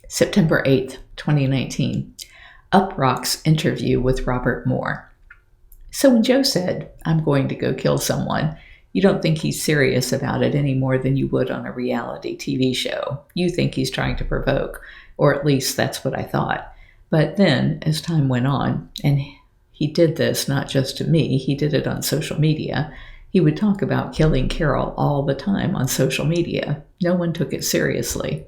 September 8th, 2019. UpRoxx interview with Robert Moor. So when Joe said, "I'm going to go kill someone," you don't think he's serious about it any more than you would on a reality TV show. You think he's trying to provoke, or at least that's what I thought. But then, as time went on, and he did this not just to me, he did it on social media, he would talk about killing Carole all the time on social media. No one took it seriously.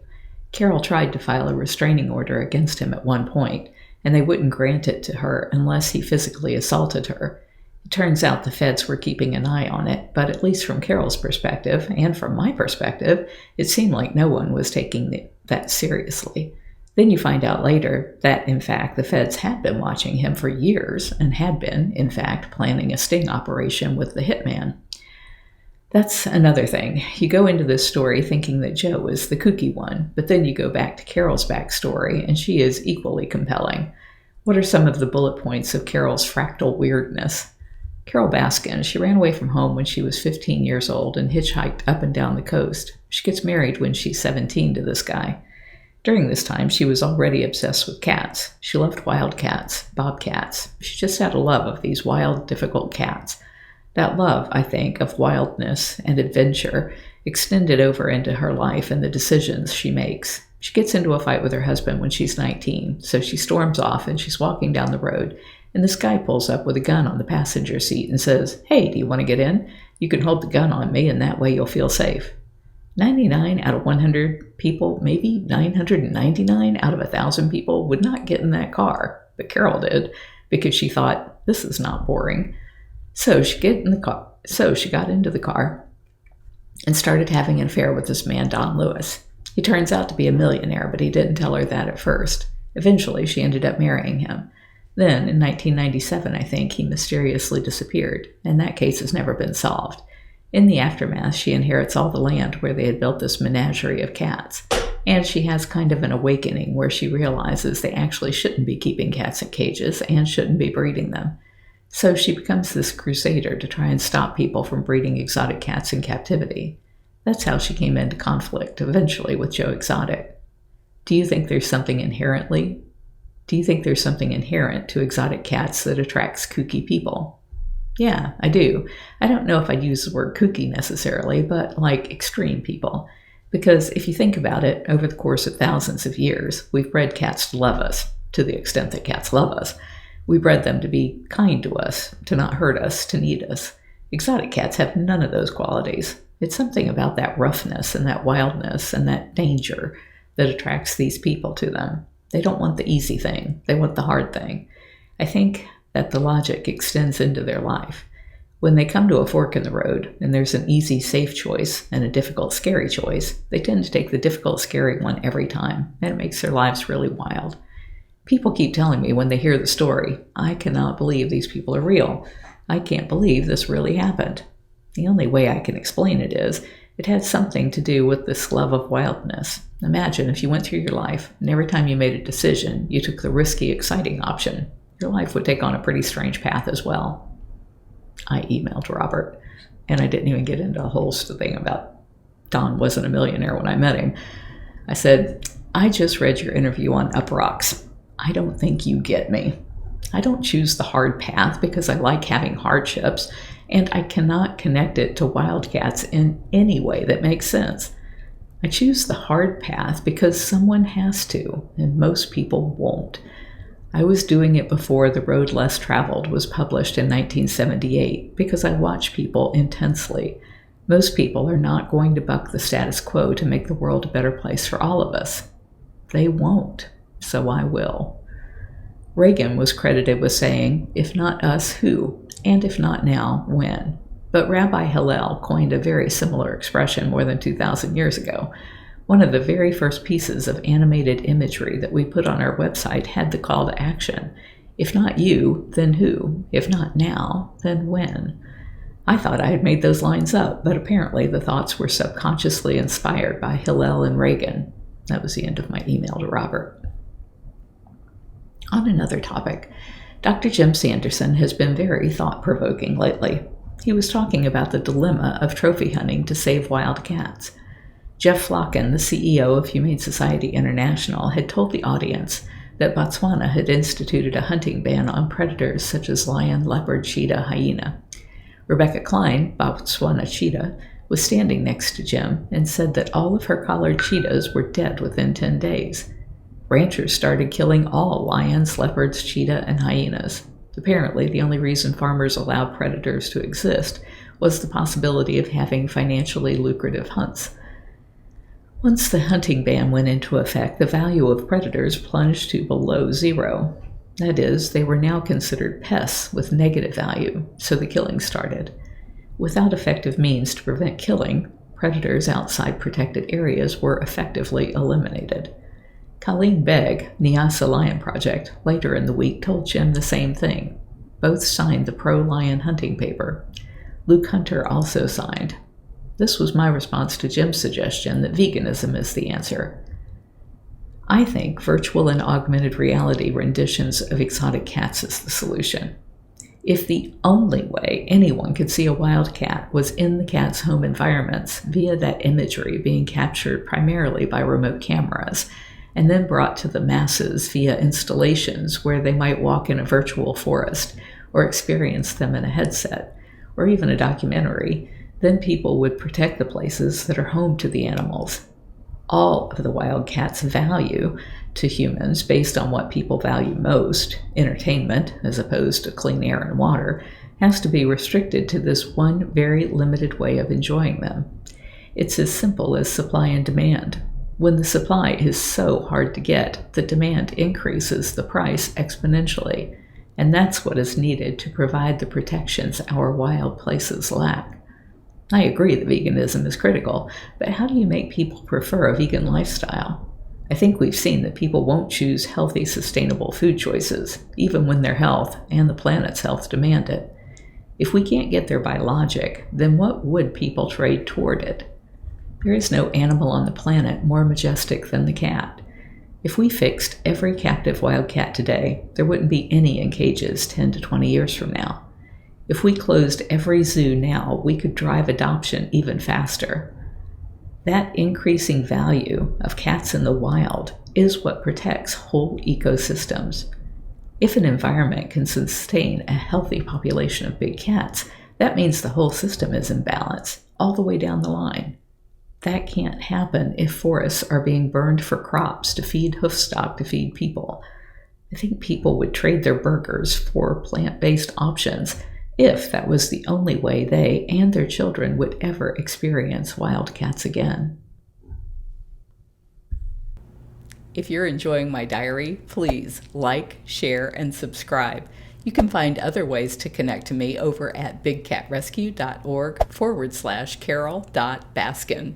Carole tried to file a restraining order against him at one point, and they wouldn't grant it to her unless he physically assaulted her. It turns out the feds were keeping an eye on it, but at least from Carole's perspective, and from my perspective, it seemed like no one was taking that seriously. Then you find out later that, in fact, the feds had been watching him for years and had been, in fact, planning a sting operation with the hitman. That's another thing. You go into this story thinking that Joe is the kooky one, but then you go back to Carole's backstory, and she is equally compelling. What are some of the bullet points of Carole's fractal weirdness? Carole Baskin, she ran away from home when she was 15 years old and hitchhiked up and down the coast. She gets married when she's 17 to this guy. During this time, she was already obsessed with cats. She loved wild cats, bobcats. She just had a love of these wild, difficult cats. That love, I think, of wildness and adventure extended over into her life and the decisions she makes. She gets into a fight with her husband when she's 19, so she storms off and she's walking down the road, and this guy pulls up with a gun on the passenger seat and says, "Hey, do you want to get in? You can hold the gun on me and that way you'll feel safe." 99 out of 100 people, maybe 999 out of 1,000 people would not get in that car, but Carole did because she thought, this is not boring. So she got into the car and started having an affair with this man, Don Lewis. He turns out to be a millionaire, but he didn't tell her that at first. Eventually, she ended up marrying him. Then, in 1997, I think, he mysteriously disappeared, and that case has never been solved. In the aftermath, she inherits all the land where they had built this menagerie of cats, and she has kind of an awakening where she realizes they actually shouldn't be keeping cats in cages and shouldn't be breeding them. So she becomes this crusader to try and stop people from breeding exotic cats in captivity. That's how she came into conflict, eventually, with Joe Exotic. Do you think there's something inherent to exotic cats that attracts kooky people? Yeah, I do. I don't know if I'd use the word kooky necessarily, but like extreme people. Because if you think about it, over the course of thousands of years, we've bred cats to love us, to the extent that cats love us. We bred them to be kind to us, to not hurt us, to need us. Exotic cats have none of those qualities. It's something about that roughness and that wildness and that danger that attracts these people to them. They don't want the easy thing. They want the hard thing. I think that the logic extends into their life. When they come to a fork in the road and there's an easy, safe choice and a difficult, scary choice, they tend to take the difficult, scary one every time, and it makes their lives really wild. People keep telling me when they hear the story, "I cannot believe these people are real. I can't believe this really happened." The only way I can explain it is, it had something to do with this love of wildness. Imagine if you went through your life, and every time you made a decision, you took the risky, exciting option. Your life would take on a pretty strange path as well. I emailed Robert, and I didn't even get into a whole thing about Don wasn't a millionaire when I met him. I said, "I just read your interview on UpRoxx. I don't think you get me. I don't choose the hard path because I like having hardships, and I cannot connect it to wildcats in any way that makes sense. I choose the hard path because someone has to, and most people won't. I was doing it before The Road Less Traveled was published in 1978 because I watch people intensely. Most people are not going to buck the status quo to make the world a better place for all of us. They won't. So I will." Reagan was credited with saying, "If not us, who? And if not now, when?" But Rabbi Hillel coined a very similar expression more than 2,000 years ago. One of the very first pieces of animated imagery that we put on our website had the call to action. If not you, then who? If not now, then when? I thought I had made those lines up, but apparently the thoughts were subconsciously inspired by Hillel and Reagan. That was the end of my email to Robert. On another topic, Dr. Jim Sanderson has been very thought-provoking lately. He was talking about the dilemma of trophy hunting to save wild cats. Jeff Flocken, the CEO of Humane Society International, had told the audience that Botswana had instituted a hunting ban on predators such as lion, leopard, cheetah, hyena. Rebecca Klein, Botswana cheetah, was standing next to Jim and said that all of her collared cheetahs were dead within 10 days. Ranchers started killing all lions, leopards, cheetah, and hyenas. Apparently, the only reason farmers allowed predators to exist was the possibility of having financially lucrative hunts. Once the hunting ban went into effect, the value of predators plunged to below zero. That is, they were now considered pests with negative value, so the killing started. Without effective means to prevent killing, predators outside protected areas were effectively eliminated. Colleen Begg, Nyasa Lion Project, later in the week told Jim the same thing. Both signed the pro-lion hunting paper. Luke Hunter also signed. This was my response to Jim's suggestion that veganism is the answer. I think virtual and augmented reality renditions of exotic cats is the solution. If the only way anyone could see a wild cat was in the cat's home environments via that imagery being captured primarily by remote cameras, and then brought to the masses via installations where they might walk in a virtual forest or experience them in a headset, or even a documentary, then people would protect the places that are home to the animals. All of the wild cat's value to humans, based on what people value most, entertainment as opposed to clean air and water, has to be restricted to this one very limited way of enjoying them. It's as simple as supply and demand. When the supply is so hard to get, the demand increases the price exponentially, and that's what is needed to provide the protections our wild places lack. I agree that veganism is critical, but how do you make people prefer a vegan lifestyle? I think we've seen that people won't choose healthy, sustainable food choices, even when their health and the planet's health demand it. If we can't get there by logic, then what would people trade toward it? There is no animal on the planet more majestic than the cat. If we fixed every captive wild cat today, there wouldn't be any in cages 10 to 20 years from now. If we closed every zoo now, we could drive adoption even faster. That increasing value of cats in the wild is what protects whole ecosystems. If an environment can sustain a healthy population of big cats, that means the whole system is in balance, all the way down the line. That can't happen if forests are being burned for crops to feed hoofstock to feed people. I think people would trade their burgers for plant-based options if that was the only way they and their children would ever experience wild cats again. If you're enjoying my diary, please like, share, and subscribe. You can find other ways to connect to me over at bigcatrescue.org/Carole.Baskin.